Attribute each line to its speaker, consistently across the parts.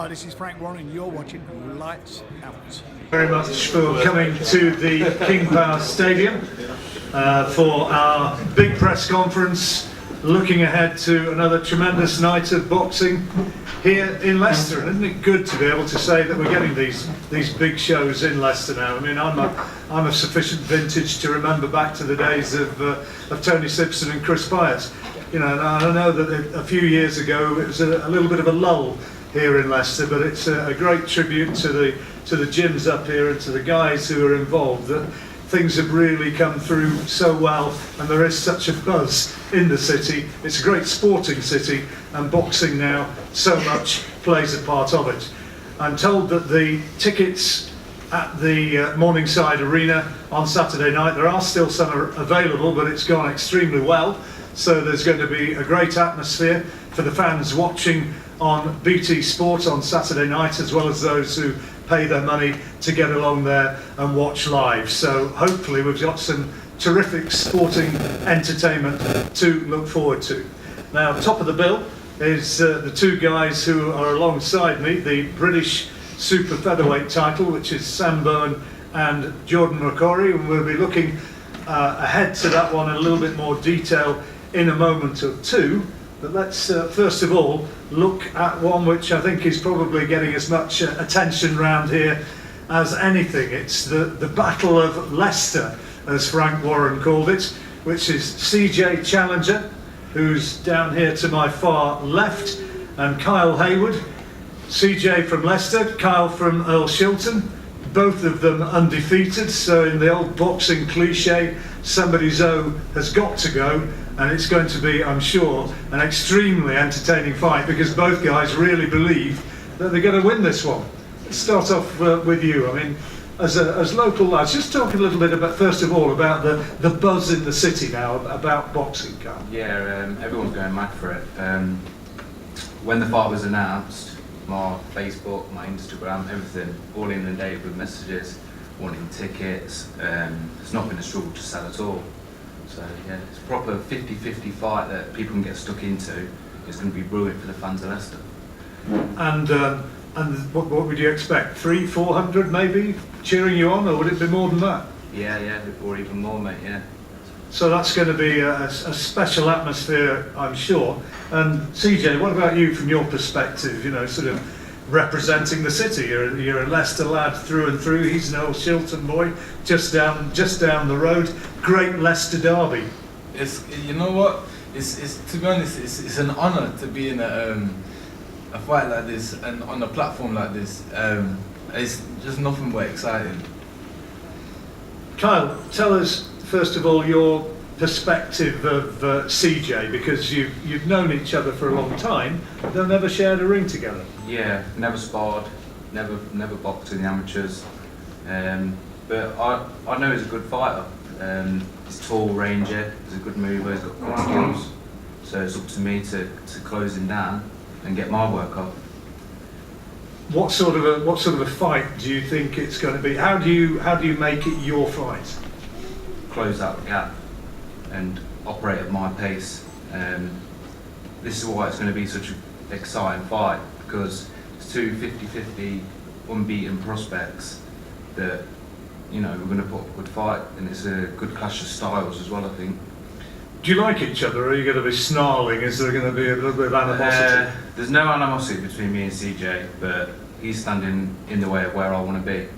Speaker 1: Hi, this is Frank Warren and you're watching Lights Out.
Speaker 2: Very much for coming to the King Power Stadium for our big press conference, looking ahead to another tremendous night of boxing here in Leicester. And isn't it good to be able to say that we're getting these big shows in Leicester now? I mean, I'm a sufficient vintage to remember back to the days of Tony Simpson and Chris Pyatt. You know, and I know that a few years ago it was a little bit of a lull here in Leicester, but it's a great tribute to the gyms up here and to the guys who are involved, that things have really come through so well and there is such a buzz in the city. It's a great sporting city and boxing now so much plays a part of it. I'm told that the tickets at the Morningside Arena on Saturday night, there are still some available, but it's gone extremely well, so there's going to be a great atmosphere for the fans watching on BT Sport on Saturday night, as well as those who pay their money to get along there and watch live. So hopefully we've got some terrific sporting entertainment to look forward to. Now, top of the bill is the two guys who are alongside me, the British super featherweight title, which is Sam Bowen and Jordan Mccrory, and we'll be looking ahead to that one in a little bit more detail in a moment or two. But let's first of all look at one which I think is probably getting as much attention round here as anything. It's the Battle of Leicester, as Frank Warren called it, which is CJ Challenger, who's down here to my far left, and Kyle Haywood. CJ from Leicester, Kyle from Earl Shilton, both of them undefeated, so in the old boxing cliche, somebody's O has got to go. And it's going to be, I'm sure, an extremely entertaining fight because both guys really believe that they're going to win this one. Let's start off with you. I mean, as local lads, just talk a little bit about, first of all, about the buzz in the city now about boxing, Carl.
Speaker 3: Yeah, everyone's going mad for it. When the fight was announced, my Facebook, my Instagram, everything, all inundated with messages, wanting tickets. It's not been a struggle to sell at all. So yeah, it's a proper 50-50 fight that people can get stuck into. It's going to be brilliant for the fans of Leicester.
Speaker 2: And what would you expect? 300-400 maybe cheering you on, or would it be more than that?
Speaker 3: Yeah, or even more, mate. Yeah.
Speaker 2: So that's going to be a special atmosphere, I'm sure. And CJ, what about you from your perspective? You know, sort of representing the city. You're a Leicester lad through and through. He's an old Shilton boy, just down the road. Great Leicester derby.
Speaker 4: It's, you know what? It's to be honest, it's an honour to be in a fight like this and on a platform like this. It's just nothing but exciting.
Speaker 2: Kyle, tell us first of all your perspective of CJ, because you've known each other for a long time. They've never shared a ring together.
Speaker 3: Yeah, never sparred, never boxed in the amateurs. But I know he's a good fighter. He's tall, rangy, he's a good mover, he's got good skills. So it's up to me to close him down and get my work up.
Speaker 2: What sort of a fight do you think it's going to be? How do you make it your fight?
Speaker 3: Close that gap and operate at my pace. This is why it's going to be such an exciting fight, because it's two 50-50 unbeaten prospects that, you know, we're going to put up a good fight, and it's a good clash of styles as well, I think.
Speaker 2: Do you like each other, or are you going to be snarling? Is there going to be a little bit of animosity?
Speaker 3: There's no animosity between me and CJ, but he's standing in the way of where I want to be,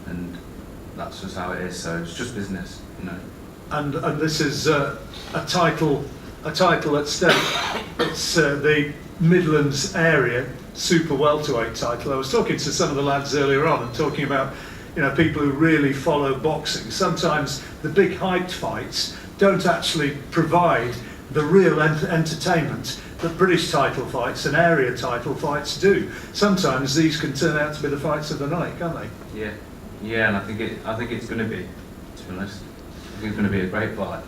Speaker 3: and that's just how it is. So it's just business, you know.
Speaker 2: And this is a title at stake. It's the Midlands area super welterweight title. I was talking to some of the lads earlier on and talking about, you know, people who really follow boxing. Sometimes the big hyped fights don't actually provide the real entertainment that British title fights and area title fights do. Sometimes these can turn out to be the fights of the night, can't they?
Speaker 3: Yeah, and I think it's going to be, to be honest. I think it's going to be a great fight.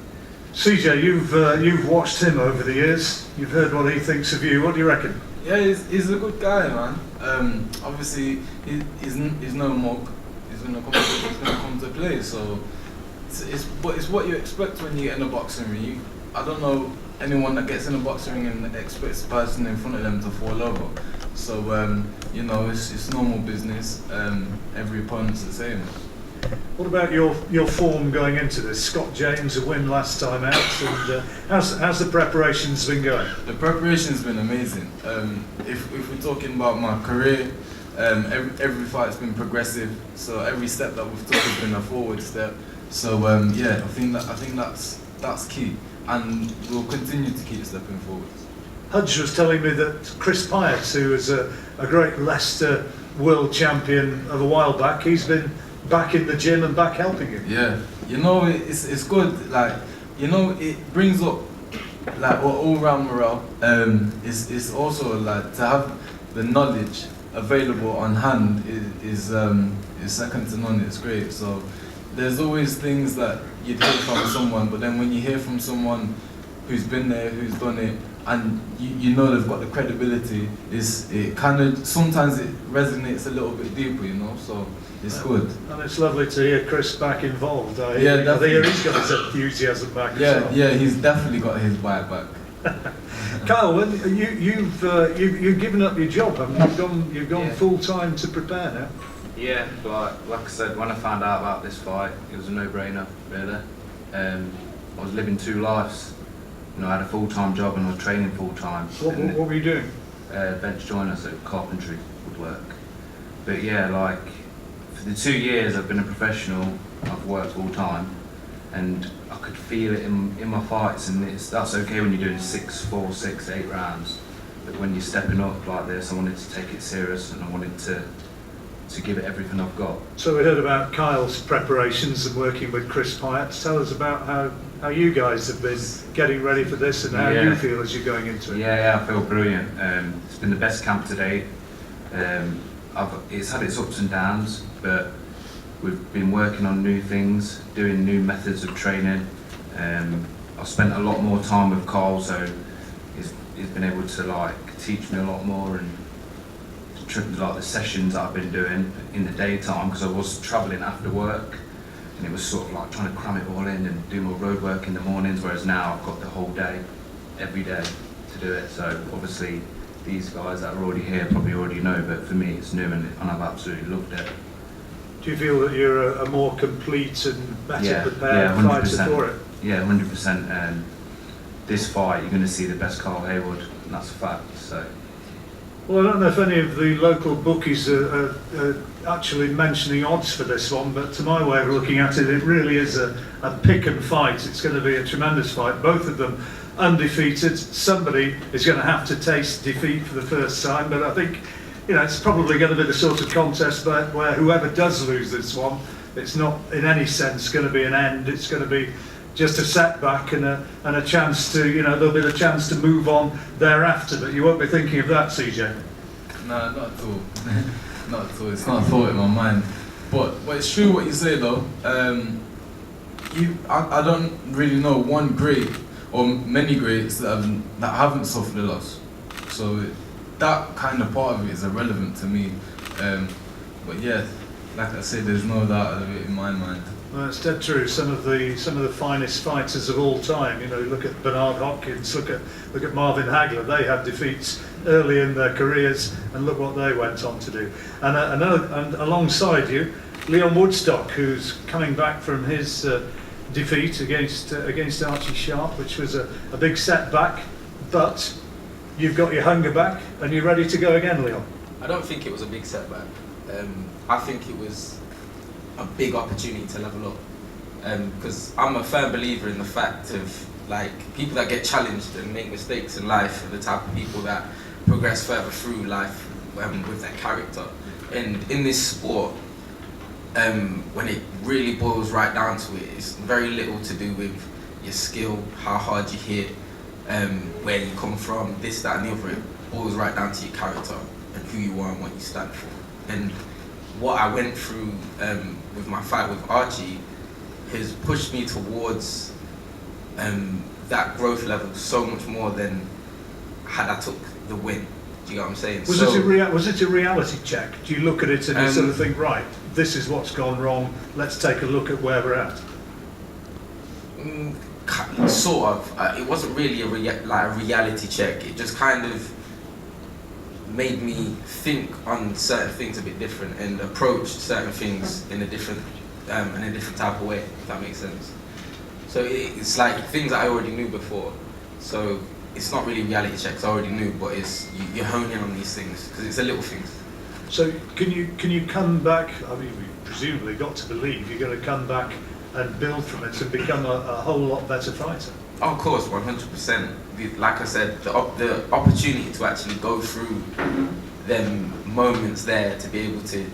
Speaker 2: CJ, you've watched him over the years. You've heard what he thinks of you. What do you reckon?
Speaker 4: Yeah, he's a good guy, man. Obviously, he's no mug. He's gonna come to play. So it's what you expect when you get in a boxing ring. I don't know anyone that gets in a boxing ring and expects the person in front of them to fall over. So you know, it's normal business. Every opponent's the same.
Speaker 2: What about your form going into this? Scott James, a win last time out, and how's the preparations been going?
Speaker 4: The preparation's been amazing. If we're talking about my career, every fight's been progressive. So every step that we've took has been a forward step. So yeah, I think that's key, and we'll continue to keep stepping forward.
Speaker 2: Hudge was telling me that Chris Pyatt, who was a great Leicester world champion of a while back, he's been back in the gym and back helping him.
Speaker 4: Yeah, you know, it's good. Like, you know, it brings up like all round morale. It's also like to have the knowledge available on hand is second to none. It's great. So there's always things that you'd hear from someone, but then when you hear from someone who's been there, who's done it, and you know they've got the credibility, it kind of sometimes it resonates a little bit deeper, you know. So it's good.
Speaker 2: And it's lovely to hear Chris back involved. I
Speaker 4: definitely.
Speaker 2: hear he's got his enthusiasm back as well.
Speaker 4: Yeah, he's definitely got his bike back.
Speaker 2: Kyle, when you've given up your job, haven't you? You've gone full time to prepare now.
Speaker 3: Yeah, like I said, when I found out about this fight, it was a no-brainer, really. I was living two lives. You know, I had a full-time job and I was training full-time.
Speaker 2: What were you doing?
Speaker 3: Bench joiner, so carpentry would work. But yeah, like, for the 2 years I've been a professional, I've worked full-time, and I could feel it in my fights, and that's okay when you're doing 6, 4, 6, 8 rounds. But when you're stepping up like this, I wanted to take it serious, and I wanted to give it everything I've got.
Speaker 2: So we heard about Kyle's preparations and working with Chris Pyatt. Tell us about how you guys have been getting ready for this and how you feel as you're going into it.
Speaker 3: Yeah, I feel brilliant. It's been the best camp to date. It's had its ups and downs, but we've been working on new things, doing new methods of training. I've spent a lot more time with Carl, so he's been able to like teach me a lot more, and like the sessions that I've been doing in the daytime, because I was travelling after work, and it was sort of like trying to cram it all in and do my road work in the mornings, whereas now I've got the whole day, every day to do it. So obviously these guys that are already here probably already know, but for me it's new, and I've absolutely loved it.
Speaker 2: Do you feel that you're a more complete and better prepared
Speaker 3: 100%.
Speaker 2: fighter for it?
Speaker 3: Yeah, 100%. This fight you're going to see the best Carl Haywood, and that's a fact. So.
Speaker 2: Well, I don't know if any of the local bookies are actually mentioning odds for this one, but to my way of looking at it, it really is a pick and fight. It's going to be a tremendous fight. Both of them undefeated. Somebody is going to have to taste defeat for the first time, but I think, you know, it's probably going to be the sort of contest where whoever does lose this one, it's not in any sense going to be an end. It's going to be just a setback and a chance to, you know, there'll be the chance to move on thereafter, but you won't be thinking of that, CJ.
Speaker 4: No, not at all. Not at all. It's not a thought in my mind. But it's true what you say though. I don't really know one great or many greats that haven't suffered a loss. So that kind of part of it is irrelevant to me. But yeah, like I said, there's no doubt of it in my mind.
Speaker 2: Well, it's dead true. Some of the finest fighters of all time. You know, look at Bernard Hopkins, look at Marvin Hagler. They had defeats early in their careers, and look what they went on to do. And alongside you, Leon Woodstock, who's coming back from his defeat against Archie Sharp, which was a big setback. But you've got your hunger back, and you're ready to go again, Leon.
Speaker 5: I don't think it was a big setback. I think it was a big opportunity to level up, because I'm a firm believer in the fact of like people that get challenged and make mistakes in life are the type of people that progress further through life with their character. And in this sport, when it really boils right down to it, it's very little to do with your skill, how hard you hit, where you come from, this, that and the other. It boils right down to your character and who you are and what you stand for. And what I went through with my fight with Archie has pushed me towards that growth level so much more than had I took the win. Do you know what I'm saying?
Speaker 2: Was it a reality check? Do you look at it and you sort of think, right, this is what's gone wrong, let's take a look at where we're at?
Speaker 5: Sort of. It wasn't really a reality check. It just kind of made me think on certain things a bit different and approach certain things in a different type of way, if that makes sense. So it's like things that I already knew before. So it's not really reality checks I already knew, but it's you hone in on these things because it's the little things.
Speaker 2: So can you come back? I mean, we presumably got to believe you're going to come back and build from it and become a whole lot better fighter.
Speaker 5: Of course, 100%. Like I said, the opportunity to actually go through them moments there to be able to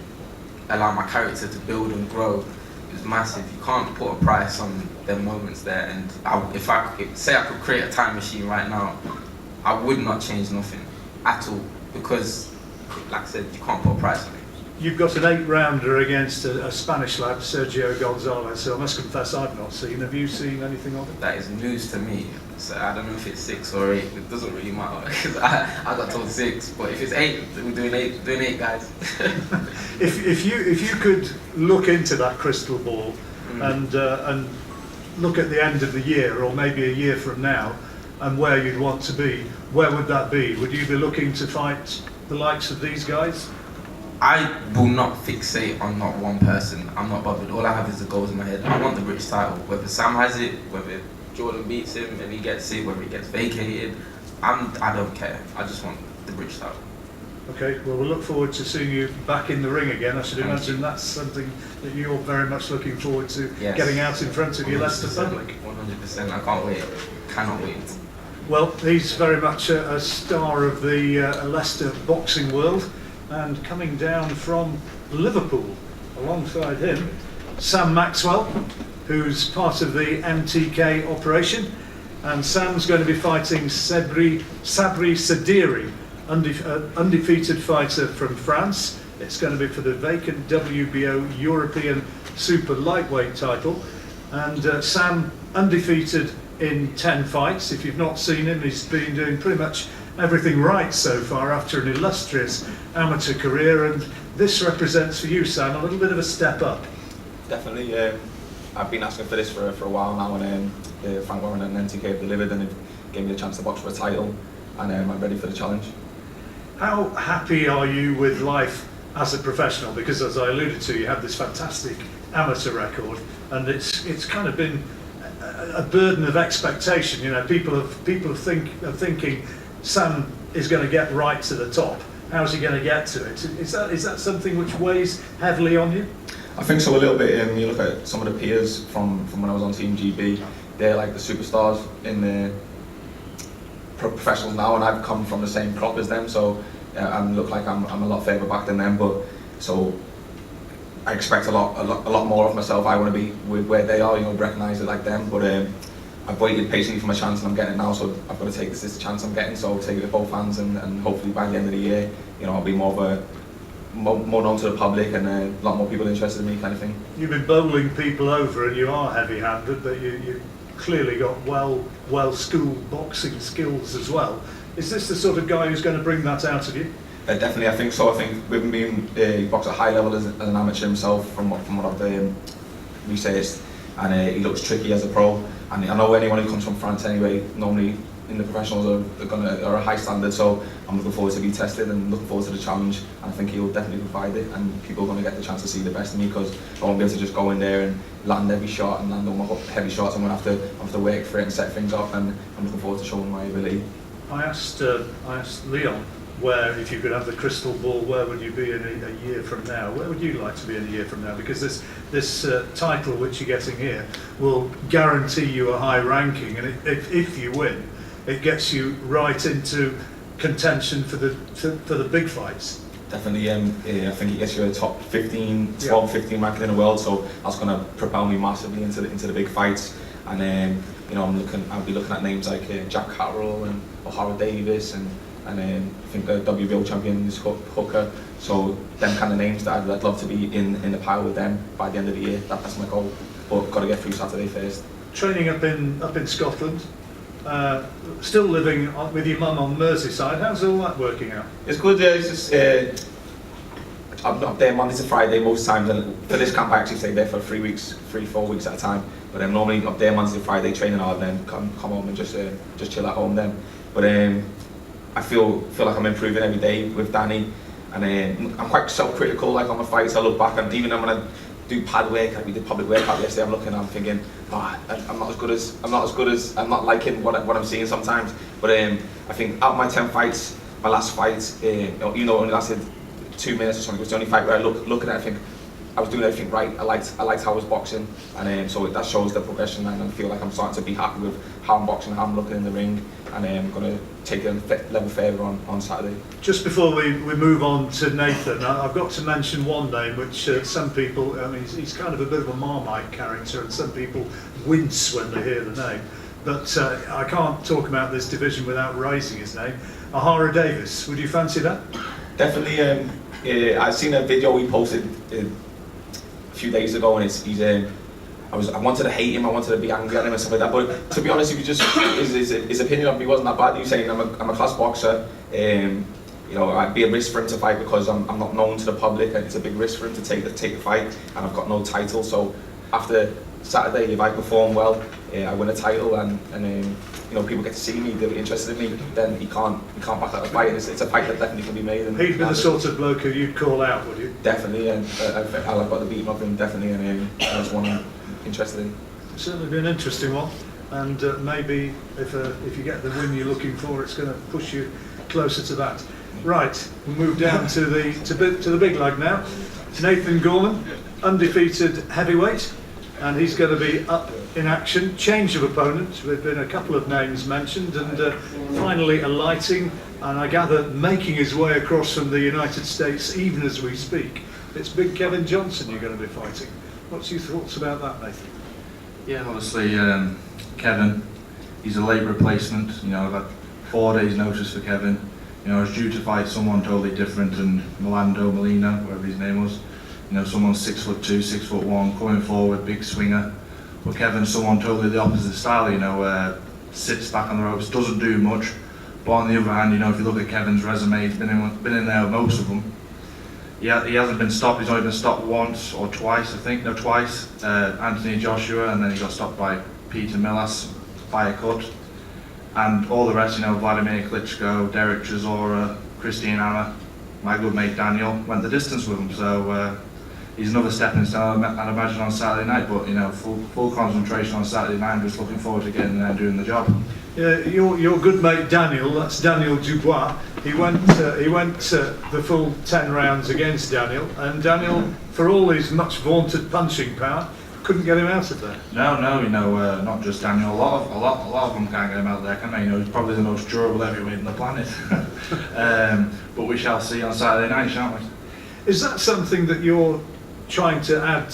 Speaker 5: allow my character to build and grow is massive. You can't put a price on them moments there. And if I could create a time machine right now, I would not change nothing at all because, like I said, you can't put a price on it.
Speaker 2: You've got an 8-rounder against a Spanish lad, Sergio Gonzalez, who I must confess I've not seen. Have you seen anything of it?
Speaker 5: That is news to me. So I don't know if it's 6 or 8. It doesn't really matter because I got told 6. But if it's 8, we're doing 8, guys.
Speaker 2: If you could look into that crystal ball and look at the end of the year, or maybe a year from now, and where you'd want to be, where would that be? Would you be looking to fight the likes of these guys?
Speaker 5: I will not fixate on not one person. I'm not bothered. All I have is the goals in my head. I want the British title. Whether Sam has it, whether Jordan beats him and he gets it, whether he gets vacated, I don't care. I just want the British title.
Speaker 2: Okay, well, we'll look forward to seeing you back in the ring again. I should imagine that's something that you're very much looking forward to, getting out in front of your Leicester public.
Speaker 5: 100%. I can't wait. Cannot wait.
Speaker 2: Well, he's very much a star of the Leicester boxing world. And coming down from Liverpool, alongside him, Sam Maxwell, who's part of the MTK operation. And Sam's going to be fighting Sabri Sadiri, undefeated fighter from France. It's going to be for the vacant WBO European Super Lightweight title. And Sam, undefeated in 10 fights. If you've not seen him, he's been doing pretty much everything right so far after an illustrious amateur career, and this represents for you, Sam, a little bit of a step up.
Speaker 6: Definitely. I've been asking for this for a while now, and Frank Warren and NTK have delivered, and they've given me a chance to box for a title, and I'm ready for the challenge.
Speaker 2: How happy are you with life as a professional? Because as I alluded to, you have this fantastic amateur record, and it's kind of been a burden of expectation. You know, people are thinking Sam is going to get right to the top. How's he going to get to it? Is that something which weighs heavily on you?
Speaker 6: I think so a little bit. You look at some of the peers from when I was on Team GB. They're like the superstars in the professionals now, and I've come from the same crop as them. So I look like I'm a lot further back than them. But so I expect a lot more of myself. I want to be where they are. You know, recognise it like them. But I've waited patiently for my chance, and I'm getting it now, so I've got to take this chance I'm getting, so I'll take it with both hands, and hopefully by the end of the year, you know, I'll be more known to the public, and a lot more people interested in me, kind of thing.
Speaker 2: You've been bowling people over, and you are heavy-handed, but you clearly got well-schooled boxing skills as well. Is this the sort of guy who's going to bring that out of you?
Speaker 6: Definitely, I think so. I think with him being boxed at high level as an amateur himself, from what I've researched, and he looks tricky as a pro. And I know anyone who comes from France anyway, normally in the professionals are a high standard, so I'm looking forward to be tested and looking forward to the challenge, and I think he'll definitely provide it, and people are going to get the chance to see the best of me, because I won't be able to just go in there and land every shot and land all my heavy shots. I'm going to have to work for it and set things up, and I'm looking forward to showing my ability.
Speaker 2: I asked Leon, where, if you could have the crystal ball, where would you be in a year from now? Where would you like to be in a year from now? Because this title which you're getting here will guarantee you a high ranking, and if you win, it gets you right into contention for the big fights.
Speaker 6: Definitely, I think it gets you a top 15, 12, 15 ranking in the world, so that's going to propel me massively into the big fights. And you know, I'll be looking at names like Jack Carroll and O'Hara Davis, and I think the WBO champion is Hooker. So them kind of names that I'd love to be in the pile with them by the end of the year. That's my goal. But got to get through Saturday first. Training
Speaker 2: up in Scotland, still living with your mum on Merseyside. How's all that working out?
Speaker 6: It's good. It's just I'm up there Monday to Friday most times, and for this camp I actually stayed there for 3-4 weeks at a time. But I'm normally up there Monday to Friday training hard, and then come home and just chill at home then. But I feel like I'm improving every day with Danny, and I'm quite self-critical. Like on my fights, I look back, and even when I do pad work, like we did public workout yesterday, I'm looking, I'm thinking, I'm not I'm not liking what I'm seeing sometimes. But I think out of my 10 fights, my last fight, only lasted 2 minutes or something. It was the only fight where I look at it, I think I was doing everything right. I liked how I was boxing, and so that shows the progression, and I feel like I'm starting to be happy with how I'm boxing, how I'm looking in the ring, and I'm going to take it a level further on Saturday.
Speaker 2: Just before we move on to Nathan, I've got to mention one name which some people, I mean, he's kind of a bit of a Marmite character, and some people wince when they hear the name. But I can't talk about this division without raising his name. Ahara Davis, would you fancy that?
Speaker 6: Definitely. I've seen a video he posted a few days ago, and I wanted to hate him, I wanted to be angry at him and stuff like that. But to be honest, if you just his opinion of me wasn't that bad. He was saying I'm a class boxer. I'd be a risk for him to fight because I'm not known to the public, and it's a big risk for him to take the fight, and I've got no title. So after Saturday, if I perform well, I win a title, and people get to see me, they're interested in me, then he can't back out the fight, and it's a fight that definitely can be made. And
Speaker 2: he'd be the sort of bloke who you'd call out, would you?
Speaker 6: Definitely, and I've got the beat of him, definitely, and that's one I'm interested in.
Speaker 2: It's certainly been an interesting one, and maybe if you get the win you're looking for, it's going to push you closer to that. Right, we'll move down to the big lug now. Nathan Gorman, undefeated heavyweight, and he's going to be up in action. Change of opponent. There've been a couple of names mentioned, and finally alighting, and I gather making his way across from the United States even as we speak. It's Big Kevin Johnson you're going to be fighting. What's your thoughts about that, Nathan?
Speaker 7: Yeah, obviously Kevin, he's a late replacement. I've had 4 days notice for Kevin. I was due to fight someone totally different than Molina, whatever his name was. Someone 6'2", 6'1", coming forward, big swinger. But Kevin's someone totally the opposite style, sits back on the ropes, doesn't do much. But on the other hand, if you look at Kevin's resume, he's been in there with most of them. He hasn't been stopped, he's only been stopped once or twice, I think. No, twice. Anthony Joshua, and then he got stopped by Peter Millas by a cut. And all the rest, Vladimir Klitschko, Derek Chisora, Christian Anna, my good mate Daniel, went the distance with him. So he's another stepping stone, I'd imagine, on Saturday night. But full concentration on Saturday night. I'm just looking forward to getting there and doing the job.
Speaker 2: Yeah, your good mate Daniel, that's Daniel Dubois. He went the full 10 rounds against Daniel, and Daniel, for all his much vaunted punching power, couldn't get him out of there.
Speaker 7: No, not just Daniel. A lot of them can't get him out there, can they? He's probably the most durable heavyweight on the planet. But we shall see on Saturday night, shan't we?
Speaker 2: Is that something that you're trying to add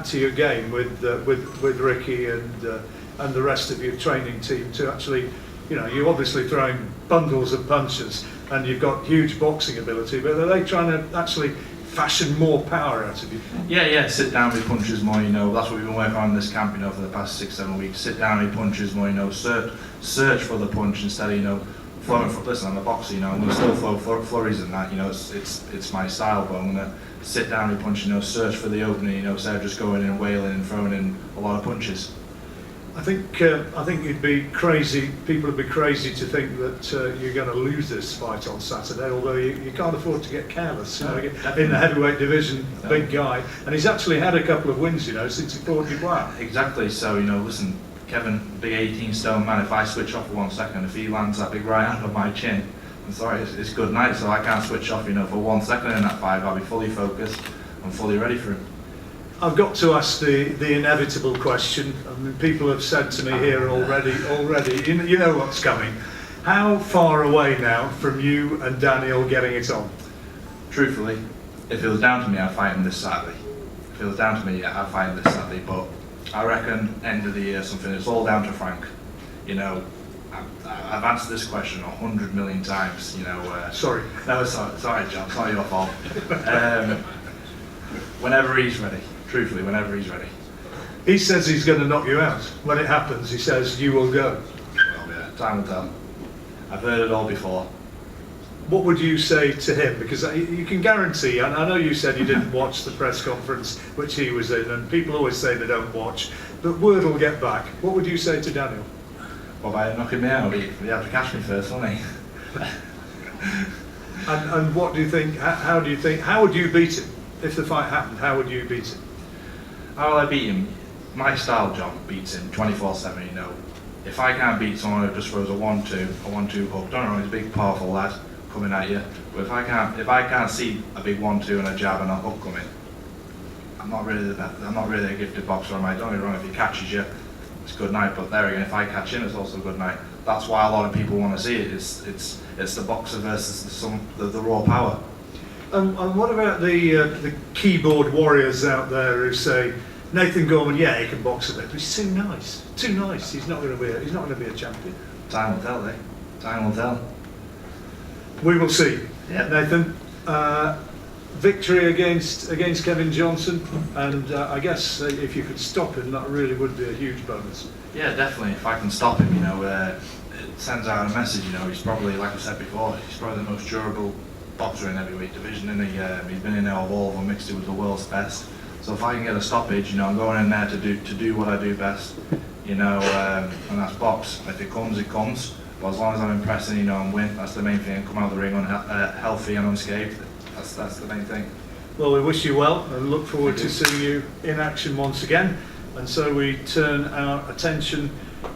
Speaker 2: to your game with Ricky and the rest of your training team to actually, you're obviously throwing bundles of punches and you've got huge boxing ability, but are they trying to actually fashion more power out of you?
Speaker 7: Yeah, sit down with punches more, that's what we've been working on in this camp, for the past 6-7 weeks. Sit down with punches more, search for the punch instead of, flowing for, listen, I'm a boxer, I'm going to still throw flurries and that, it's my style, but I'm going to sit down with punch, search for the opening, instead of just going in and wailing and throwing in a lot of punches.
Speaker 2: I think you'd be crazy. People would be crazy to think that you're going to lose this fight on Saturday. Although you can't afford to get careless. In the heavyweight division, big guy, and he's actually had a couple of wins. Since he fought Dubois.
Speaker 7: Exactly. So listen, Kevin, big 18-stone man. If I switch off for 1 second, if he lands that big right hand on my chin, I'm sorry, it's good night. So I can't switch off. For 1 second in that fight, I'll be fully focused and fully ready for him.
Speaker 2: I've got to ask the inevitable question. I mean, people have said to me here already, you know what's coming. How far away now from you and Daniel getting it on?
Speaker 7: Truthfully, if it was down to me, I'd fight him this Saturday. If it was down to me, I'd fight him this Saturday. But I reckon end of the year, something. It's all down to Frank. I've answered this question 100 million times.
Speaker 2: Sorry.
Speaker 7: No, sorry, John. It's not your fault. Whenever he's ready. Truthfully, whenever he's ready.
Speaker 2: He says he's going to knock you out. When it happens, he says you will go.
Speaker 7: Well, yeah, time will tell. I've heard it all before.
Speaker 2: What would you say to him? Because you can guarantee, and I know you said you didn't watch the press conference which he was in, and people always say they don't watch, but word will get back. What would you say to Daniel?
Speaker 7: Well, by knocking me out, he had to catch me first, wouldn't he?
Speaker 2: And what do you think? How do you think? How would you beat him if the fight happened? How would you beat him?
Speaker 7: How will I beat him? My style, John, beats him 24/7. You know, if I can't beat someone who just throws a 1-2 hook, don't know, he's a big, powerful lad coming at you. But if I can't see a big 1-2 and a jab and a hook coming, I'm not really a gifted boxer, am I? Don't get me wrong. If he catches you, it's good night. But there again, if I catch him, it's also a good night. That's why a lot of people want to see it. It's the boxer versus the raw power.
Speaker 2: And what about the keyboard warriors out there who say Nathan Gorman, yeah, he can box a bit, but he's too nice. Too nice. He's not going to be a champion.
Speaker 7: Time will tell, eh? Time will tell.
Speaker 2: We will see.
Speaker 7: Yeah.
Speaker 2: Nathan, victory against Kevin Johnson, and I guess if you could stop him, that really would be a huge bonus.
Speaker 7: Yeah, definitely. If I can stop him, you know, it sends out a message. You know, he's probably, like I said before, he's probably the most durable boxer in heavyweight division, and he's been in there with all of them, mixed it with the world's best. So if I can get a stoppage, you know, I'm going in there to do what I do best, you know, and that's box. If it comes, it comes. But as long as I'm impressing, you know, and win, that's the main thing. And come out of the ring healthy and unscathed. That's the main thing.
Speaker 2: Well, we wish you well and look forward to seeing you in action once again. And so we turn our attention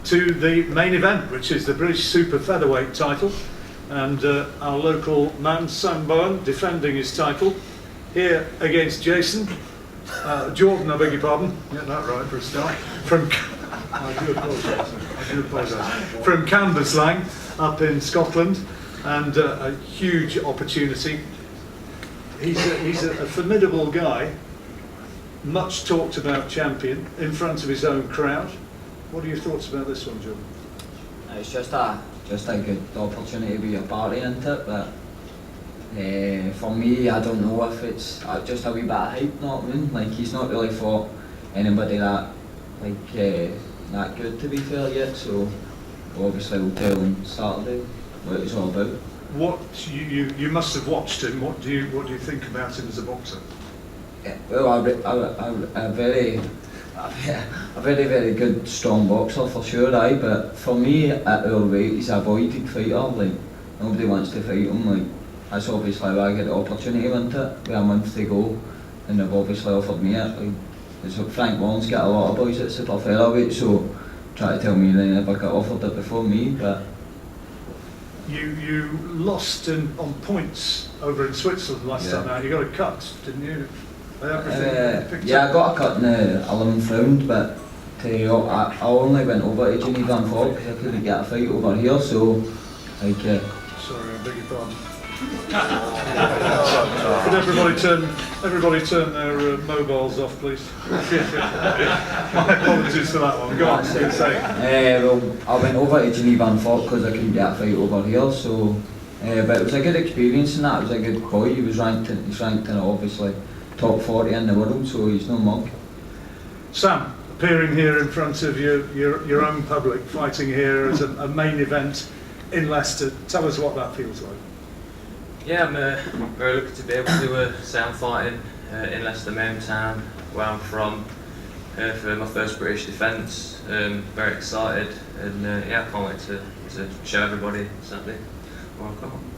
Speaker 2: to the main event, which is the British Super Featherweight title. And our local man, Sam Bowen, defending his title here against Jason. Jordan, I beg your pardon. Get that right for a start. I do apologise. From Cambuslang up in Scotland, and a huge opportunity. He's a formidable guy, much talked about champion in front of his own crowd. What are your thoughts about this one, Jordan?
Speaker 8: It's just a good opportunity to be a party into it, but for me, I don't know if it's just a wee bit of hype, know what I mean? Like, he's not really fought anybody that good, to be fair, yet, so obviously we'll tell him Saturday what it's all about.
Speaker 2: What you must have watched him. What do you think about him as a boxer?
Speaker 8: Yeah, well, a very good, strong boxer for sure, but for me, at our weight, he's a avoided fighter. Like, nobody wants to fight him. Like, that's obviously why I get the opportunity into it with a month to go, and they've obviously offered me it. Like, Frank Warren's got a lot of boys at super featherweight, so try to tell me they never got offered it before me, but.
Speaker 2: You lost on points over in Switzerland last time out. You got a cut, didn't you?
Speaker 8: Yeah, I got a cut in the 11th round, but I only went over to Geneva and fought because I couldn't get a fight over here, so
Speaker 2: Sorry, I beg your pardon. Could everybody turn their mobiles off, please? My apologies for that one. Go on, you say.
Speaker 8: Well, I went over to Geneva and fought because I couldn't get a fight over here, so but it was a good experience, and that was a good boy. He's ranked in obviously top 40 in the world, so he's no mug.
Speaker 2: Sam, appearing here in front of your own public, fighting here as a main event in Leicester. Tell us what that feels like.
Speaker 9: Yeah, I'm very lucky to be able to say I'm fighting in Leicester, my hometown, where I'm from, for my first British defence. Very excited, and yeah, I can't wait to show everybody Saturday.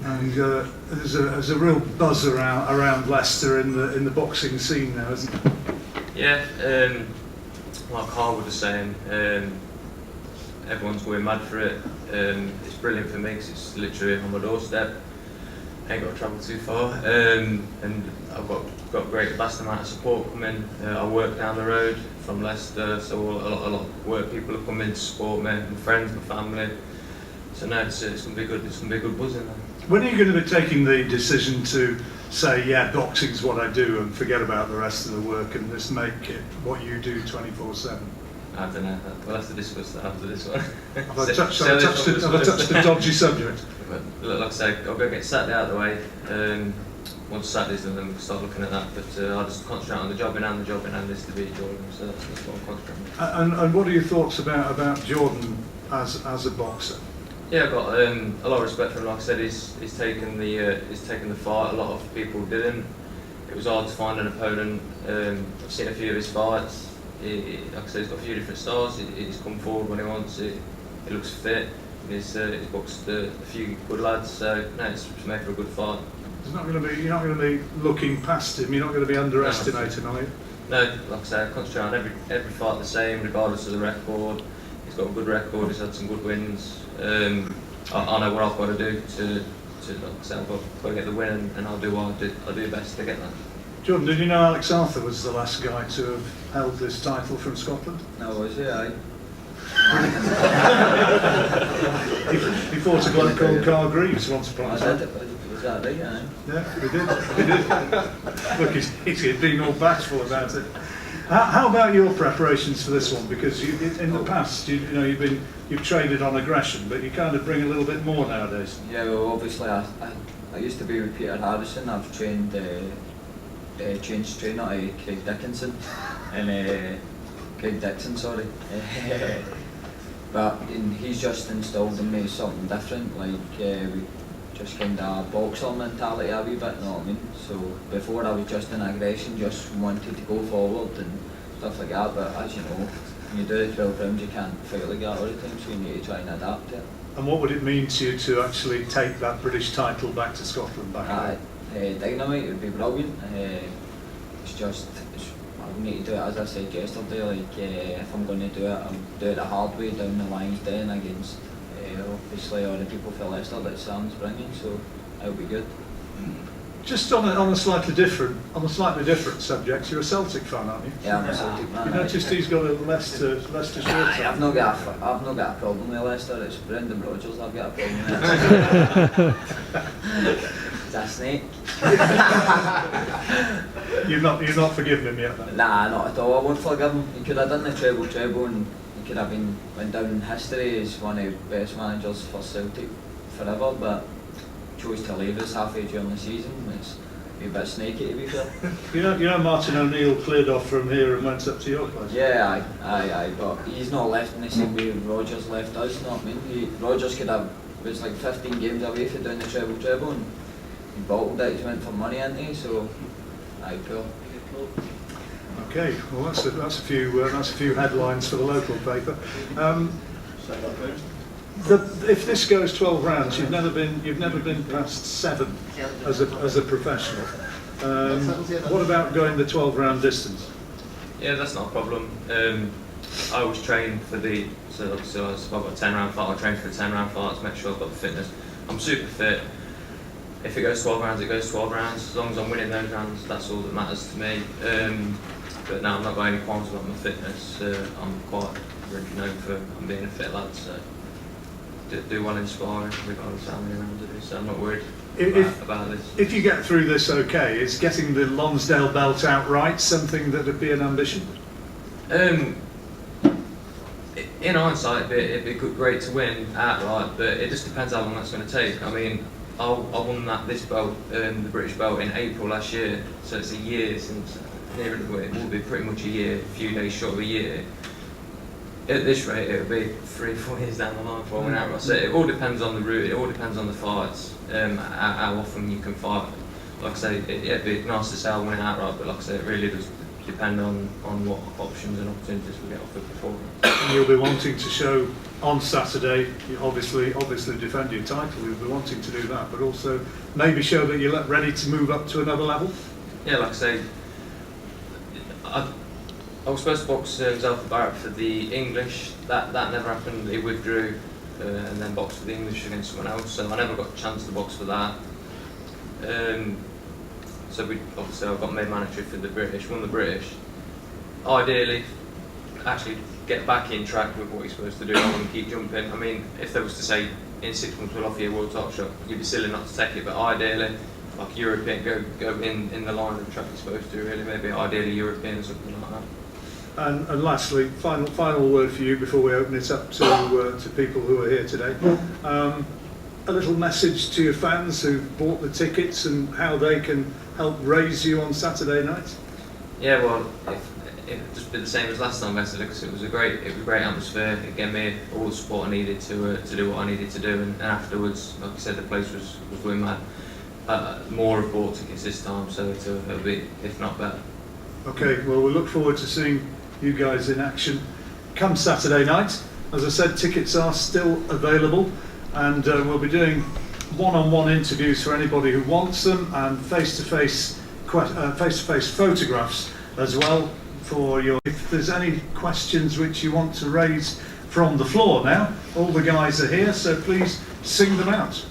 Speaker 2: And there's a real buzz around Leicester in the boxing scene now, isn't there?
Speaker 9: Yeah, like Haywood was saying, everyone's going mad for it. It's brilliant for me because it's literally on my doorstep. I ain't got to travel too far, and I've got great vast amount of support coming. I work down the road from Leicester, so a lot of work people are coming to support me, my friends, my family. So no, it's going to be good. It's going to be a good buzz in there.
Speaker 2: When are you going to be taking the decision to say, yeah, boxing's what I do, and forget about the rest of the work and just make it what you do 24/7?
Speaker 9: I don't know. We'll have to discuss that after this one.
Speaker 2: Have I touched a dodgy subject?
Speaker 9: But like I say, I'll go get Saturday out of the way. Once Saturday's done, then we'll start looking at that. But I'll just concentrate on the jobbing and this to be Jordan. So that's what I'm concentrating on.
Speaker 2: And what are your thoughts about Jordan as a boxer?
Speaker 9: Yeah, I've got a lot of respect for him. Like I said, he's taken the fight. A lot of people didn't. It was hard to find an opponent. I've seen a few of his fights. Like I said, he's got a few different styles. He's come forward when he wants it. He looks fit. He's boxed a few good lads, so no, it's made for a good fight.
Speaker 2: You're not going to be looking past him. You're not going to be underestimating, are you?
Speaker 9: No, like I say, I concentrate on every fight the same, regardless of the record. He's got a good record. He's had some good wins. I know what I've got to do to like I say, I've got to get the win, and I'll do what I'll do best to get that.
Speaker 2: Jordan, did you know Alex Arthur was the last guy to have held this title from Scotland?
Speaker 8: No, was he? Aye.
Speaker 2: He fought a bloke called Carl Greaves once upon a time.
Speaker 8: Was that right? Aye.
Speaker 2: Yeah, he did. Look, he's being all bashful about it. How about your preparations for this one? Because in the past, you've traded on aggression, but you kind of bring a little bit more nowadays.
Speaker 8: Yeah, well, obviously, I used to be with Peter Harrison. I've trained, changed trainer to Craig Dickinson, and Craig Dixon, sorry. But he's just instilled in me something different, like we just kind of boxer mentality a wee bit, you know what I mean? So before I was just in aggression, just wanted to go forward and stuff like that, but as you know, when you do the 12 rounds you can't fight like that all the time, so you need to try and adapt it.
Speaker 2: And what would it mean to you to actually take that British title back to Scotland back home?
Speaker 8: Dynamite, it would be brilliant. I need to do it as I said yesterday, like if I'm going to do it, I'll do it the hard way down the Lions Den against obviously all the people for Leicester that Sam's bringing, so it'll be good.
Speaker 2: Just on a slightly different subject, you're a Celtic fan, aren't you?
Speaker 8: Yeah, I'm a Celtic man.
Speaker 2: You noticed he's got a Leicester shirt on.
Speaker 8: I've not got a problem with Leicester. It's Brendan Rodgers I've got a problem with. He's a snake.
Speaker 2: You've not forgiven him yet, then?
Speaker 8: Nah, not at all. I won't forgive him. He could have done the treble and he could have went down in history as one of the best managers for Celtic forever, but chose to leave us halfway during the season. It's a bit snaky, to be fair.
Speaker 2: You know Martin O'Neill cleared off from here and went up to your place?
Speaker 8: Yeah, aye, but he's not left in the same way Rodgers left us, you know what I mean? Rodgers was like 15 games away from doing the treble and he bottled it, he went for money, hadn't he? So, aye, cool.
Speaker 2: Okay, well that's a few headlines for the local paper. If this goes 12 rounds, you've never been past 7 as a professional. What about going the 12-round distance?
Speaker 9: Yeah, that's not a problem. I always train for so if I've got a 10-round fight, I train for the 10-round fight to make sure I've got the fitness. I'm super fit. If it goes 12 rounds, it goes 12 rounds. As long as I'm winning those rounds, that's all that matters to me. But no, I'm not got any qualms about my fitness. I'm quite known for being a fit lad, so do well in sparring, regardless of how many rounds it is. So I'm not worried about this. If
Speaker 2: you get through this okay, is getting the Lonsdale belt outright something that would be an ambition?
Speaker 9: In hindsight, it'd be great to win outright, but it just depends how long that's going to take. I mean, I won this belt, the British belt, in April last year, so it's a year since. It will be pretty much a year, a few days short of a year. At this rate, it'll be 3 or 4 years down the line before I win outright. So it all depends on the route, it all depends on the fights, how often you can fight. Like I say, it'd be nice to say I'll win outright, but like I say, it really does depend on what options and opportunities we get offered before.
Speaker 2: You'll be wanting to show on Saturday, you obviously defend your title, you'll be wanting to do that, but also maybe show that you're ready to move up to another level?
Speaker 9: Yeah, like I say, I was supposed to box Zelfa Barrett for the English. That never happened. He withdrew and then boxed for the English against someone else. So I never got a chance to box for that. So I got made manager for the British. Won the British. Ideally, actually get back in track with what you're supposed to do. I wouldn't keep jumping. I mean, if there was to say in 6 months we'll offer you a world top shot, you'd be silly not to take it. But ideally, like European, go in the line of the track you're supposed to. Really, maybe ideally European or something like that.
Speaker 2: And lastly, final word for you before we open it up to people who are here today. A little message to your fans who bought the tickets and how they can help raise you on Saturday night.
Speaker 9: Yeah, well, it would just be the same as last time, basically, because it was a great atmosphere. It gave me all the support I needed to do what I needed to do, and afterwards, like I said, the place was going mad. More have bought tickets this time, so it'll be, if not better. Okay, well, we look forward to seeing you guys in action come Saturday night.
Speaker 2: As I said, tickets are still available, and we'll be doing one-on-one interviews for anybody who wants them, and face-to-face photographs as well for your. If there's any questions which you want to raise from the floor now, all the guys are here, so please sing them out.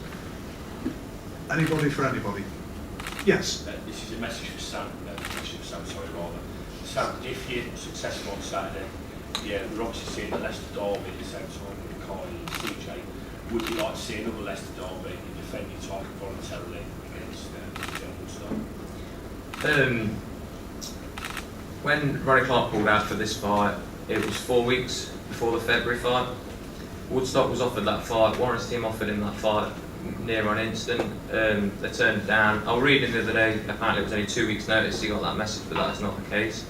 Speaker 2: Anybody for anybody? Yes.
Speaker 10: This is a message for Sam. Sam, if you're successful on Saturday, we're obviously seeing the Leicester derby at the same time with Mccrory and CJ. Would you like to see another Leicester derby and defend your title voluntarily against Woodstock?
Speaker 9: When Ronnie Clark pulled out for this fight, it was 4 weeks before the February fight. Woodstock was offered that fight. Warren's team offered him that fight near on instant. They turned it down. I was reading the other day, apparently it was only 2 weeks notice he got that message, but that's not the case.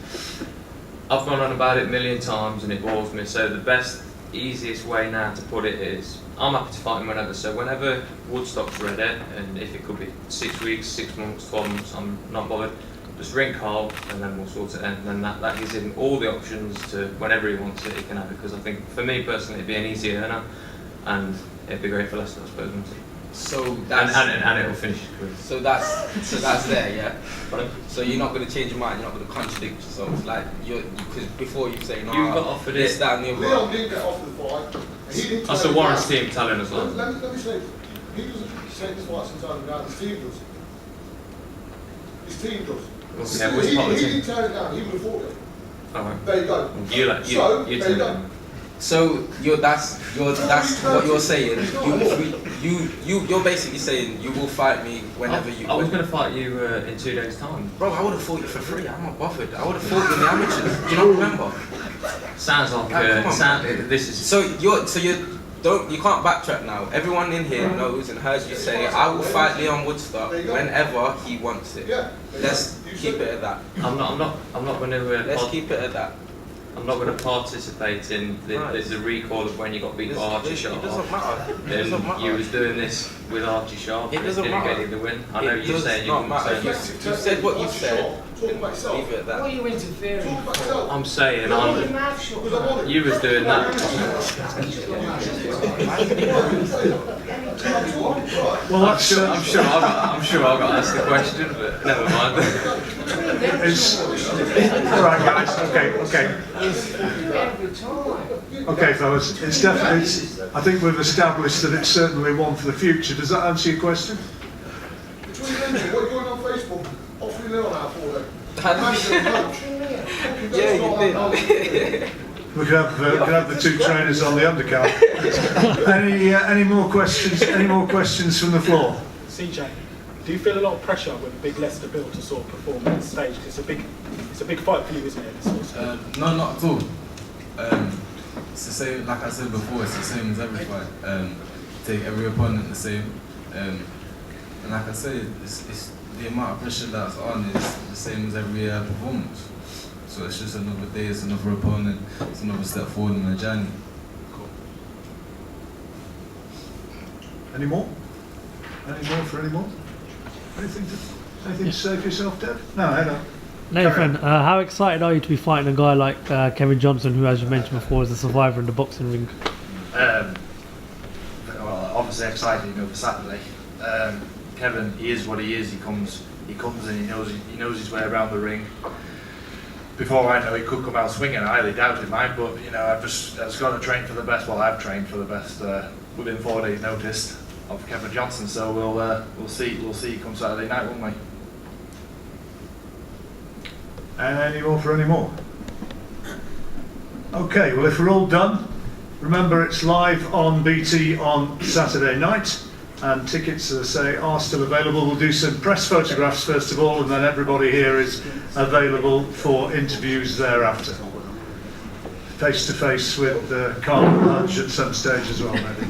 Speaker 9: I've gone on about it a million times and it bores me, so the best, easiest way now to put it is, I'm happy to fight him whenever, so whenever Woodstock's ready, and if it could be 6 weeks, 6 months, 12 months, I'm not bothered, just ring Carl and then we'll sort it out, and then that gives him all the options to, whenever he wants it, he can have it, because I think, for me personally, it'd be an easy earner, and it'd be great for Leicester, I suppose, wouldn't it?
Speaker 5: So that's
Speaker 9: and it will finish.
Speaker 5: So that's there, yeah. So you're not going to change your mind. You're not going to contradict yourself. Like because before you say no,
Speaker 9: you got offered
Speaker 5: this,
Speaker 9: it.
Speaker 5: that, and the other.
Speaker 11: Leon didn't get offered the fight. He didn't.
Speaker 9: That's the Warren's team telling us that.
Speaker 11: Let me say, he doesn't take this fight sometimes down. His team does. His team does.
Speaker 9: Yeah,
Speaker 11: he didn't turn it down. He would have fought it.
Speaker 9: Alright.
Speaker 11: There you go.
Speaker 9: You
Speaker 11: there you go.
Speaker 5: So that's what you're saying. You're basically saying you will fight me whenever you.
Speaker 9: I was going to fight you in 2 days' time.
Speaker 5: Bro, I would have fought you for free. I'm not bothered. I would have fought you in the amateurs. Do you not remember?
Speaker 9: Sounds like this is.
Speaker 5: So you can't backtrack now. Everyone in here knows and heard you say I will fight Leon Woodstock whenever he wants it. Let's keep it at that.
Speaker 9: I'm not going to.
Speaker 5: Let's keep it at that.
Speaker 9: I'm not going to participate in the recall of when you got beat by Archie Sharp.
Speaker 5: It doesn't matter.
Speaker 9: You was doing this with Archie Sharp.
Speaker 5: It doesn't matter.
Speaker 9: Didn't get you the win. I know you're saying you wouldn't say.
Speaker 5: You said what you said. Leave it at that.
Speaker 12: Why are you interfering?
Speaker 9: I'm saying you was doing that.
Speaker 2: Well,
Speaker 9: I'm sure I got asked the question, but never mind.
Speaker 2: All right, guys. Okay, fellas. It's definitely. I think we've established that it's certainly one for the future. Does that answer your question?
Speaker 11: Between you and me, what are you doing on Facebook? Offering Leon out for them.
Speaker 5: Yeah, you did.
Speaker 2: We could have the two trainers on the undercard. Any more questions? Any more questions from the floor?
Speaker 13: CJ, do you feel a lot of pressure with a big Leicester build to sort of perform on stage? It's a big fight for you, isn't it?
Speaker 4: No, not at all. It's the same, like I said before. It's the same as every fight. Take every opponent the same. And like I said, it's the amount of pressure that's on is the same as every performance. So it's just another day, it's another opponent, it's another step forward in the journey.
Speaker 2: Cool. Any more? Any more for any more? Anything to say for yourself, Deb? No, head up.
Speaker 14: Nathan, how excited are you to be fighting a guy like Kevin Johnson, who, as you mentioned before, is a survivor in the boxing ring?
Speaker 7: Well, obviously excited, for Saturday. Kevin, he is what he is. He comes and he knows his way around the ring. Before I know, he could come out swinging. I highly doubted mine, but I've just got to train for the best. Well, I've trained for the best within 4 days' notice of Kevin Johnson. So we'll see come Saturday night, won't we?
Speaker 2: Any more for any more? Okay, well, if we're all done, remember it's live on BT on Saturday night, and tickets, as I say, are still available. We'll do some press photographs first of all, and then everybody here is available for interviews thereafter. Face to face with Carl and Hutch at some stage as well, maybe.